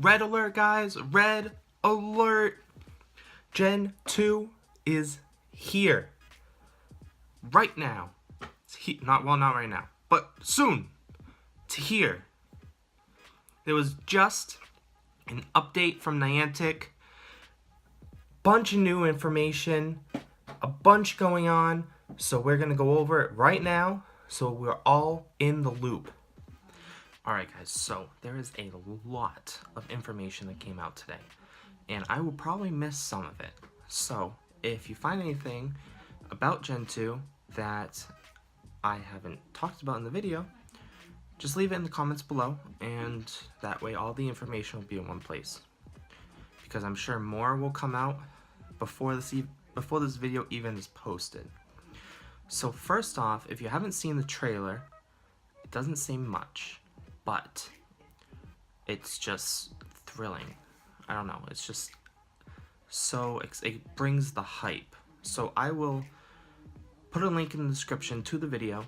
Red alert, guys! Red alert! Gen 2 is here. Right now. Not right now, but soon. It's here. There was just an update from Niantic. Bunch of new information. A bunch going on. So we're going to go over it right now. So we're all in the loop. Alright guys, so there is a lot of information that came out today, and I will probably miss some of it. So if you find anything about Gen 2 that I haven't talked about in the video, just leave it in the comments below, and that way all the information will be in one place. Because I'm sure more will come out before this video even is posted. So first off, if you haven't seen the trailer, it doesn't say much. But it's just thrilling. I don't know, it's just so, it brings the hype. So I will put a link in the description to the video.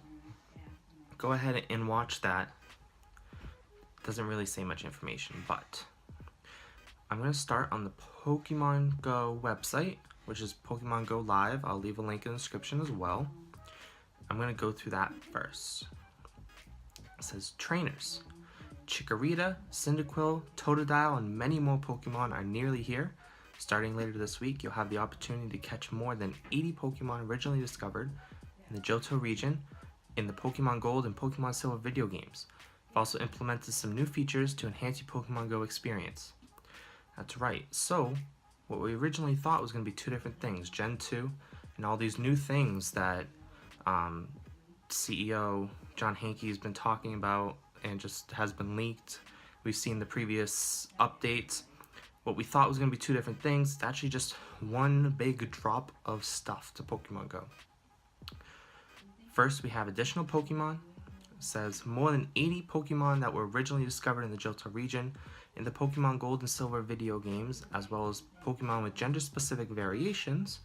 Go ahead and watch that. Doesn't really say much information, but I'm going to start on the Pokemon Go website, which is Pokemon Go Live. I'll leave a link in the description as well. I'm going to go through that first. It says trainers. Chikorita, Cyndaquil, Totodile, and many more Pokemon are nearly here. Starting later this week, you'll have the opportunity to catch more than 80 Pokemon originally discovered in the Johto region in the Pokemon Gold and Pokemon Silver video games. We've also implemented some new features to enhance your Pokemon Go experience. That's right, so what we originally thought was going to be two different things, Gen 2 and all these new things that CEO John Hanke has been talking about and just has been leaked. We've seen the previous updates. What we thought was going to be two different things, it's actually just one big drop of stuff to Pokemon Go. First, we have additional Pokemon. It says more than 80 Pokemon that were originally discovered in the Johto region in the Pokemon Gold and Silver video games, as well as Pokemon with gender-specific variations,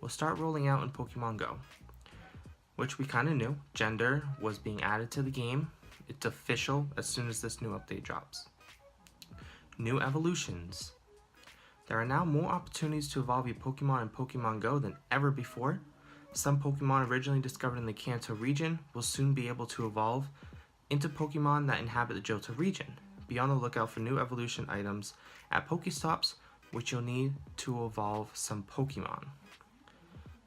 will start rolling out in Pokemon Go. Which we kind of knew. Gender was being added to the game. It's official as soon as this new update drops. New evolutions. There are now more opportunities to evolve your Pokemon in Pokemon Go than ever before. Some Pokemon originally discovered in the Kanto region will soon be able to evolve into Pokemon that inhabit the Johto region. Be on the lookout for new evolution items at Pokestops, which you'll need to evolve some Pokemon.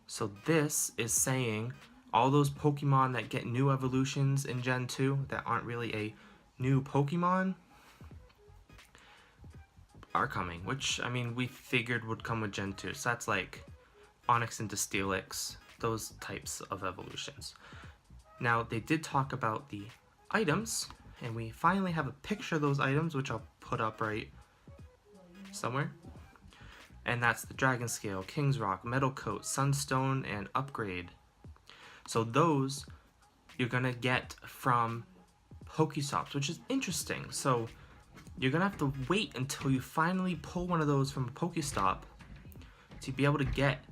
So this is saying all those Pokemon that get new evolutions in Gen 2 that aren't really a new Pokemon are coming, which, I mean, we figured would come with Gen 2. So that's like Onix into Steelix, those types of evolutions. Now, they did talk about the items, and we finally have a picture of those items, which I'll put up right somewhere. And that's the Dragon Scale, King's Rock, Metal Coat, Sunstone, and Upgrade. So those you're going to get from Pokestops, which is interesting. So you're going to have to wait until you finally pull one of those from a Pokestop to be able to get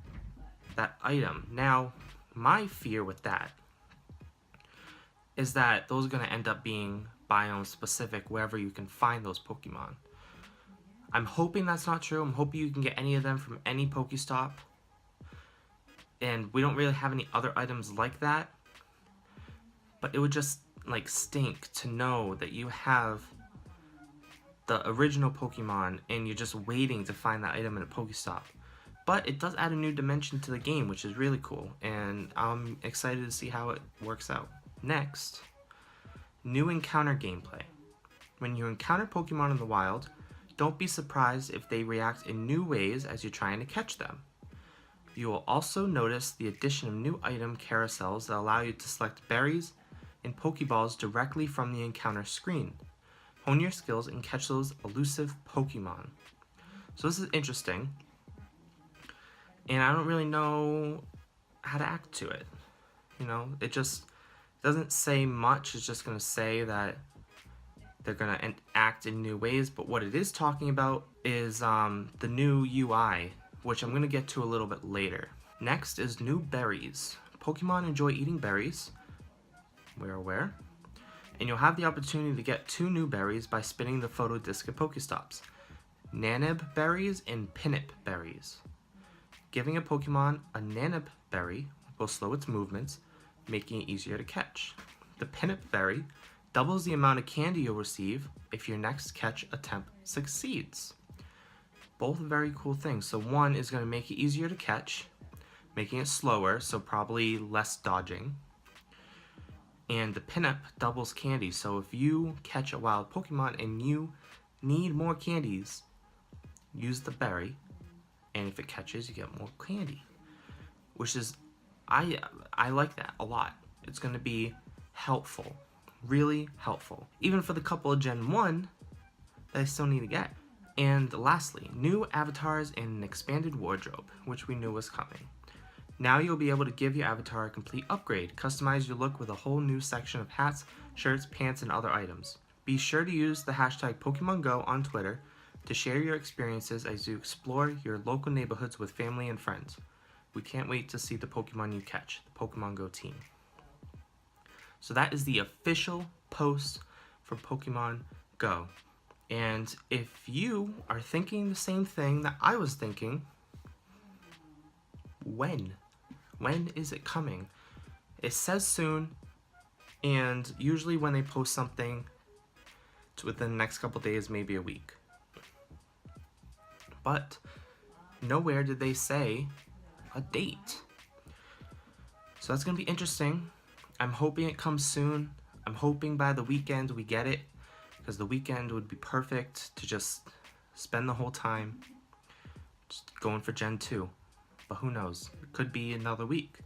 that item. Now, my fear with that is that those are going to end up being biome specific wherever you can find those Pokemon. I'm hoping that's not true. I'm hoping you can get any of them from any Pokestop. And we don't really have any other items like that. But it would just, like, stink to know that you have the original Pokemon and you're just waiting to find that item in a Pokestop. But it does add a new dimension to the game, which is really cool. And I'm excited to see how it works out. Next, new encounter gameplay. When you encounter Pokemon in the wild, don't be surprised if they react in new ways as you're trying to catch them. You will also notice the addition of new item carousels that allow you to select berries and Pokeballs directly from the encounter screen. Hone your skills and catch those elusive Pokemon. So this is interesting, and I don't really know how to act to it. You know, it just doesn't say much. It's just going to say that they're going to act in new ways, but what it is talking about is the new UI, which I'm going to get to a little bit later. Next is new berries. Pokemon enjoy eating berries, we're aware, And you'll have the opportunity to get 2 new berries by spinning the photo disc at Pokestops. Nanib berries and Pinip berries. Giving a Pokemon a Nanib berry will slow its movements, making it easier to catch. The Pinip berry doubles the amount of candy you'll receive if your next catch attempt succeeds. Both very cool things. So one is going to make it easier to catch, making it slower, so probably less dodging. And the Pinip doubles candy, so if you catch a wild Pokemon and you need more candies, use the berry, and if it catches, you get more candy. Which is, I like that a lot. It's going to be helpful, really helpful. Even for the couple of Gen 1 that I still need to get. And lastly, new avatars and an expanded wardrobe, which we knew was coming. Now you'll be able to give your avatar a complete upgrade, customize your look with a whole new section of hats, shirts, pants, and other items. Be sure to use the hashtag PokemonGo on Twitter to share your experiences as you explore your local neighborhoods with family and friends. We can't wait to see the Pokemon you catch, the Pokemon Go team. So that is the official post for Pokemon Go. And if you are thinking the same thing that I was thinking, when? When is it coming? It says soon, and usually when they post something, it's within the next couple days, maybe a week. But nowhere did they say a date. So that's going to be interesting. I'm hoping it comes soon. I'm hoping by the weekend we get it, because the weekend would be perfect to just spend the whole time just going for Gen 2. But who knows? It could be another week.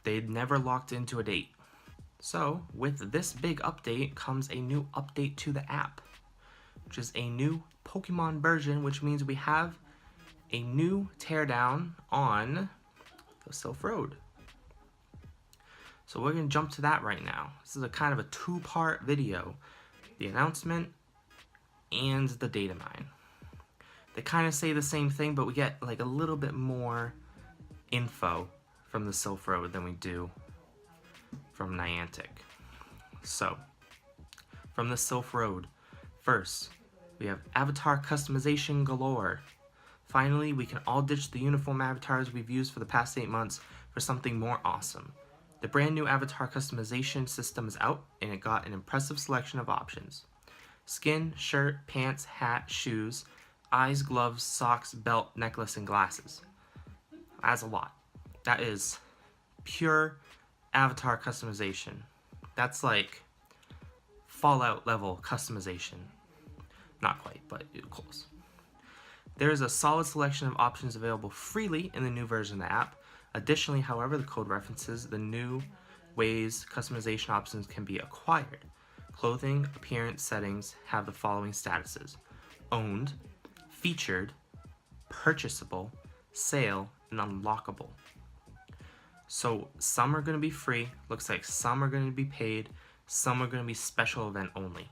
They'd never locked into a date. So, with this big update comes a new update to the app, which is a new Pokemon version, which means we have a new teardown on the Silph Road. So we're going to jump to that right now. This is a kind of a 2-part video. The announcement and the data mine. They kind of say the same thing, but we get like a little bit more info from the Silph Road than we do from Niantic. So, from the Silph Road, first, we have avatar customization galore. Finally, we can all ditch the uniform avatars we've used for the past 8 months for something more awesome. The brand new avatar customization system is out, and it got an impressive selection of options. Skin, shirt, pants, hat, shoes, eyes, gloves, socks, belt, necklace, and glasses. That's a lot. That is pure avatar customization. That's like Fallout level customization. Not quite, but close. There is a solid selection of options available freely in the new version of the app. Additionally, however, the code references the new ways customization options can be acquired. Clothing, appearance settings have the following statuses: owned, featured, purchasable, sale, and unlockable. So some are going to be free, looks like some are going to be paid, some are going to be special event only.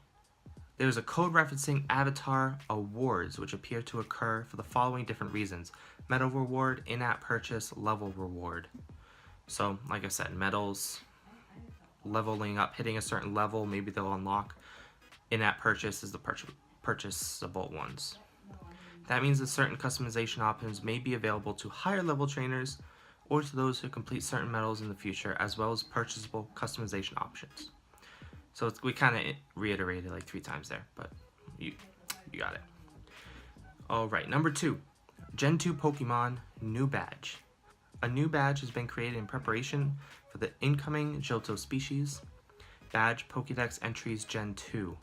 There's a code referencing avatar awards, which appear to occur for the following different reasons: medal reward, in-app purchase, level reward. So like I said, medals, leveling up, hitting a certain level, maybe they'll unlock. In-app purchase is the purchasable ones. That means that certain customization options may be available to higher level trainers or to those who complete certain medals in the future, as well as purchasable customization options. So we kind of reiterated like 3 times there, but you got it. Alright, number 2. Gen 2 Pokemon new badge. A new badge has been created in preparation for the incoming Johto species. Badge Pokédex entries Gen 2.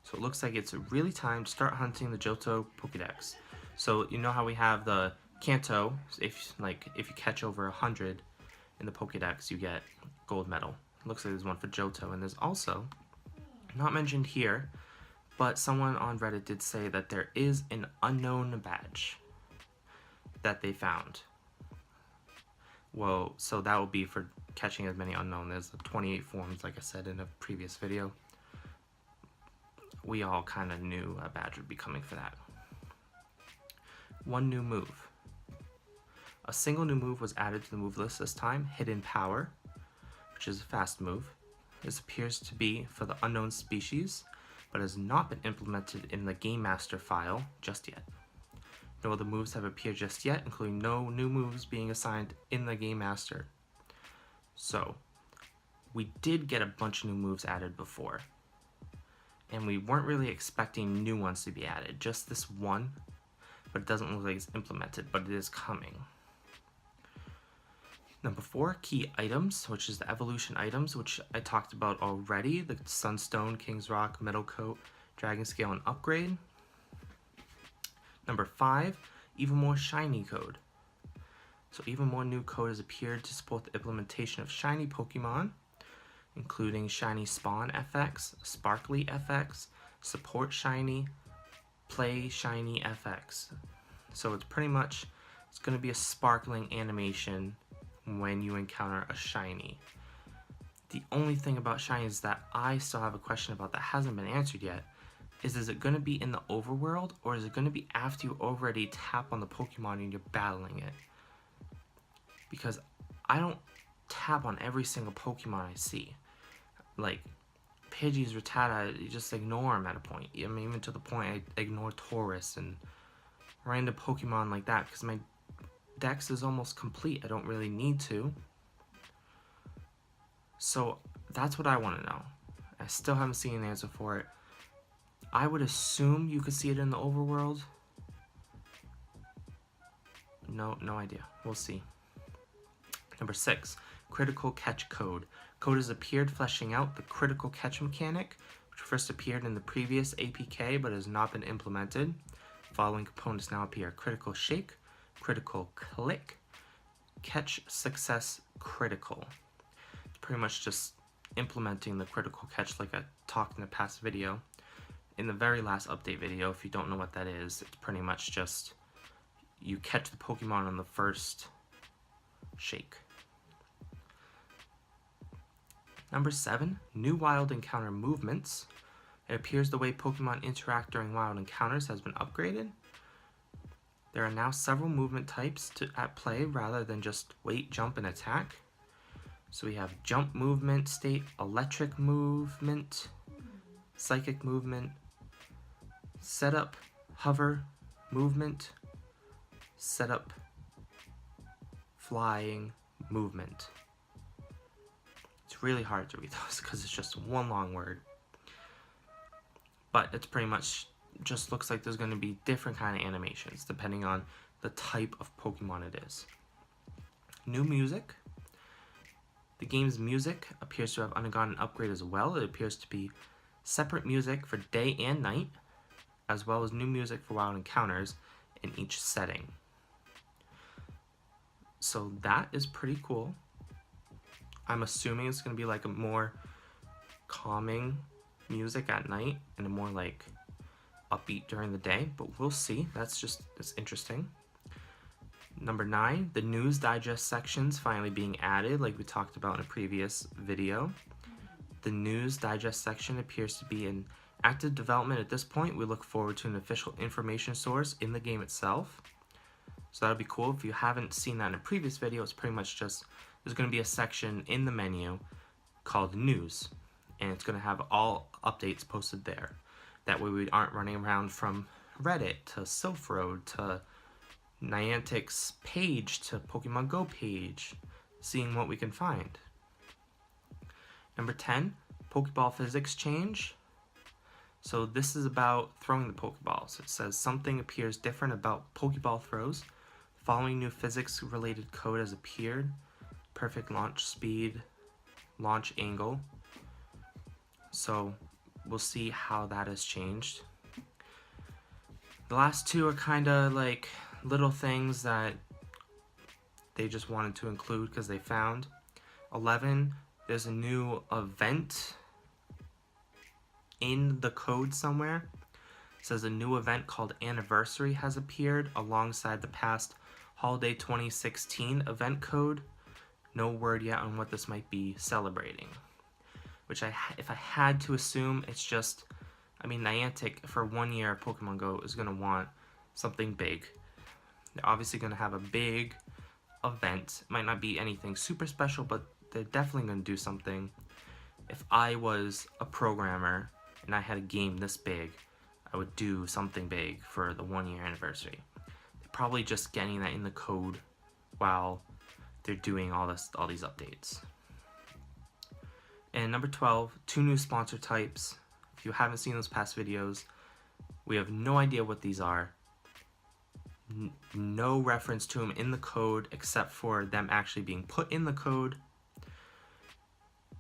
So it looks like it's really time to start hunting the Johto Pokédex. So you know how we have the Kanto, if you catch over 100 in the Pokédex, you get gold medal. Looks like there's one for Johto, and there's also, not mentioned here, but someone on Reddit did say that there is an unknown badge that they found. Well, so that will be for catching as many unknown. There's the 28 forms, like I said in a previous video. We all kind of knew a badge would be coming for that. One new move. A single new move was added to the move list this time, Hidden Power, which is a fast move. This appears to be for the unknown species, but has not been implemented in the Game Master file just yet. No other moves have appeared just yet, including no new moves being assigned in the Game Master. So, we did get a bunch of new moves added before, and we weren't really expecting new ones to be added, just this one, but it doesn't look like it's implemented, but it is coming. Number 4, key items, which is the evolution items, which I talked about already, the Sunstone, King's Rock, Metal Coat, Dragon Scale, and Upgrade. Number 5, even more shiny code. So even more new code has appeared to support the implementation of shiny Pokemon, including Shiny Spawn FX, Sparkly FX, Support Shiny, Play Shiny FX. So it's pretty much, it's going to be a sparkling animation when you encounter a shiny. The only thing about shinies that I still have a question about that hasn't been answered yet is it going to be in the overworld, or is it going to be after you already tap on the Pokemon and you're battling it? Because I don't tap on every single Pokemon I see. Like, Pidgeys, Rattata, you just ignore them at a point. I mean, even to the point I ignore Tauros and random Pokemon like that, because my Dex is almost complete. I don't really need to. So that's what I want to know. I still haven't seen an answer for it. I would assume you could see it in the overworld. No idea. We'll see. Number 6, critical catch code. Code has appeared fleshing out the critical catch mechanic, which first appeared in the previous APK but has not been implemented. Following components now appear: critical shake, critical click, catch success critical. It's pretty much just implementing the critical catch like I talked in the past video. In the very last update video, if you don't know what that is, it's pretty much just you catch the Pokemon on the first shake. Number 7, new wild encounter movements. It appears the way Pokemon interact during wild encounters has been upgraded. There are now several movement types at play rather than just wait, jump, and attack. So we have jump movement state, electric movement, psychic movement, setup, hover, movement, setup, flying, movement. It's really hard to read those because it's just one long word. But it's pretty much just looks like there's going to be different kind of animations depending on the type of Pokemon it is. New music. The game's music appears to have undergone an upgrade as well. It appears to be separate music for day and night, as well as new music for wild encounters in each setting. So that is pretty cool. I'm assuming it's going to be like a more calming music at night and a more like upbeat during the day, but we'll see. It's interesting. Number 9, the news digest sections finally being added, like we talked about in a previous video. The news digest section appears to be in active development at this point. We look forward to an official information source in the game itself. So that would be cool. If you haven't seen that in a previous video, it's pretty much just, there's going to be a section in the menu called News, and it's going to have all updates posted there. That way we aren't running around from Reddit to Silph Road to Niantic's page to Pokemon Go page, seeing what we can find. Number 10, Pokeball physics change. So this is about throwing the Pokeballs. It says something appears different about Pokeball throws. Following new physics-related code has appeared. Perfect launch speed, launch angle. So we'll see how that has changed. The last two are kind of like little things that they just wanted to include because they found. 11, there's a new event in the code somewhere. It says a new event called Anniversary has appeared alongside the past Holiday 2016 event code. No word yet on what this might be celebrating. Which if I had to assume, it's just, I mean, Niantic for 1 year of Pokemon Go is going to want something big. They're obviously going to have a big event. It might not be anything super special, but they're definitely going to do something. if I was a programmer and I had a game this big, I would do something big for the 1-year anniversary. They're probably just getting that in the code while they're doing all these updates. And number 12, 2 new sponsor types. If you haven't seen those past videos, we have no idea what these are. No reference to them in the code except for them actually being put in the code.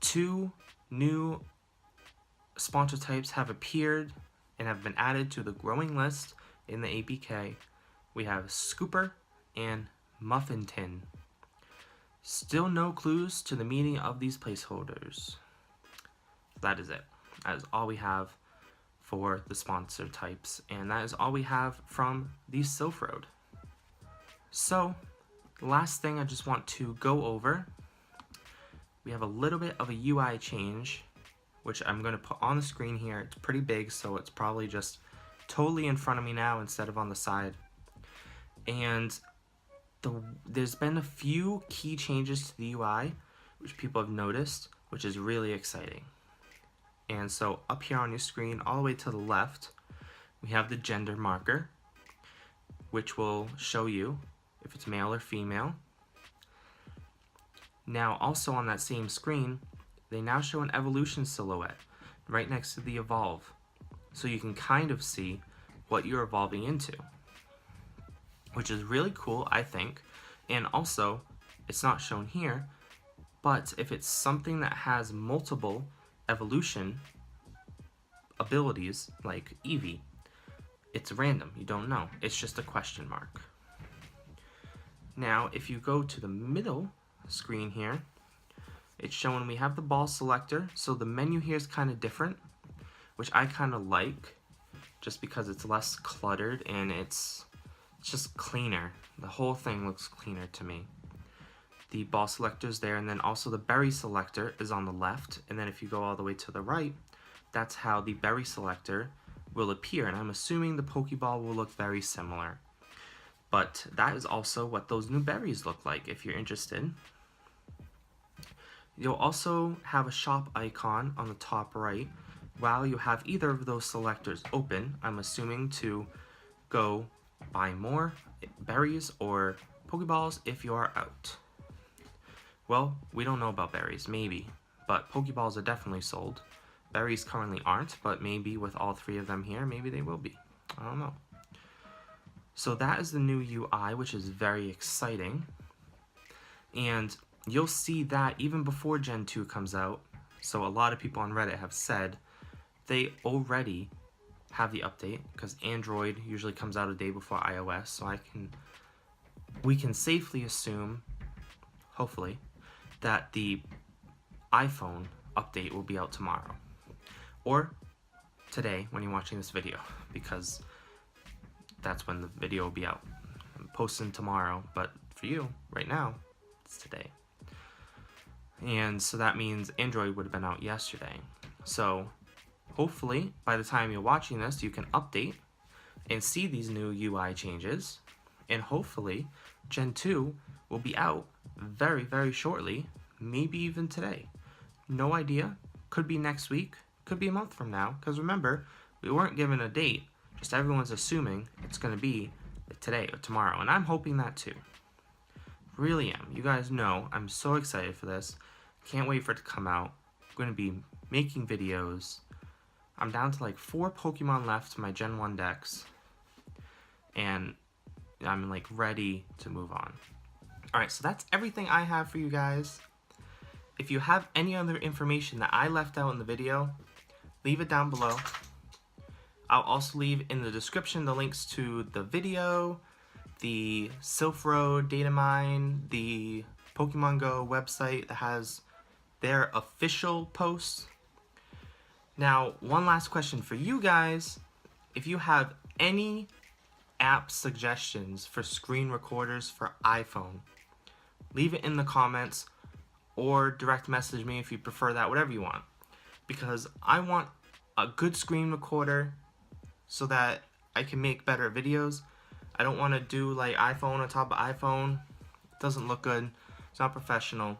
2 new sponsor types have appeared and have been added to the growing list in the APK. We have Scooper and Muffin Tin. Still no clues to the meaning of these placeholders. That is it. That is all we have for the sponsor types, and that is all we have from the Silph Road. So, the last thing I just want to go over, we have a little bit of a UI change, which I'm going to put on the screen here. It's pretty big, so it's probably just totally in front of me now instead of on the side. And there's been a few key changes to the UI, which people have noticed, which is really exciting. And so up here on your screen, all the way to the left, we have the gender marker, which will show you if it's male or female. Now, also on that same screen, they now show an evolution silhouette right next to the evolve. So you can kind of see what you're evolving into, which is really cool, I think. And also, it's not shown here, but if it's something that has multiple evolution abilities, like Eevee, it's random, you don't know. It's just a question mark. Now, if you go to the middle screen here, it's showing we have the ball selector, so the menu here is kind of different, which I kind of like, just because it's less cluttered and it's just cleaner. The whole thing looks cleaner to me. The ball selector is there, and then also the berry selector is on the left, and then if you go all the way to the right, that's how the berry selector will appear, and I'm assuming the Pokeball will look very similar. But that is also what those new berries look like, if you're interested. You'll also have a shop icon on the top right while you have either of those selectors open, I'm assuming to go buy more berries or Pokeballs if you are out. Well, we don't know about berries, maybe, but Pokeballs are definitely sold. Berries currently aren't, but maybe with all 3 of them here, maybe they will be. I don't know. So that is the new UI, which is very exciting. And you'll see that even before Gen 2 comes out, so a lot of people on Reddit have said they already have the update, because Android usually comes out a day before iOS, so we can safely assume, hopefully, that the iPhone update will be out tomorrow. Or today when you're watching this video, because that's when the video will be out. I'm posting tomorrow, but for you, right now, it's today. And so that means Android would have been out yesterday. So hopefully, by the time you're watching this, you can update and see these new UI changes. And hopefully, Gen 2 will be out very, very shortly, maybe even today. No idea. Could be next week, could be a month from now. Because remember, we weren't given a date. Just everyone's assuming it's going to be today or tomorrow. And I'm hoping that too. Really am. You guys know I'm so excited for this. Can't wait for it to come out. I'm going to be making videos. I'm down to like 4 Pokemon left to my Gen 1 decks. And I'm like ready to move on. Alright, so that's everything I have for you guys. If you have any other information that I left out in the video, leave it down below. I'll also leave in the description the links to the video, the Silph Road data mine, the Pokemon Go website that has their official posts. Now, one last question for you guys. If you have any app suggestions for screen recorders for iPhone, leave it in the comments or direct message me if you prefer that, whatever you want. Because I want a good screen recorder so that I can make better videos. I don't want to do like iPhone on top of iPhone. It doesn't look good. It's not professional.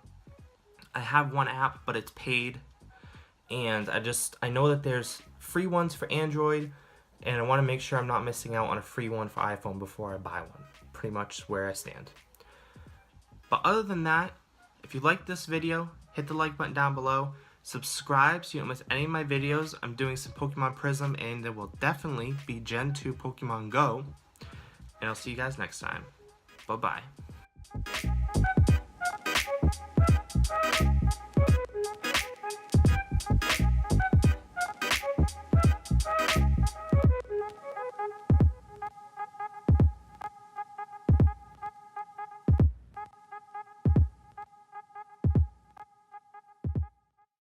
I have one app, but it's paid. and I know that there's free ones for Android, and I want to make sure I'm not missing out on a free one for iPhone before I buy one. Pretty much where I stand. But other than that, if you like this video, hit the like button down below. Subscribe so you don't miss any of my videos. I'm doing some Pokemon Prism, and there will definitely be Gen 2 Pokemon Go. And I'll see you guys next time. Bye-bye.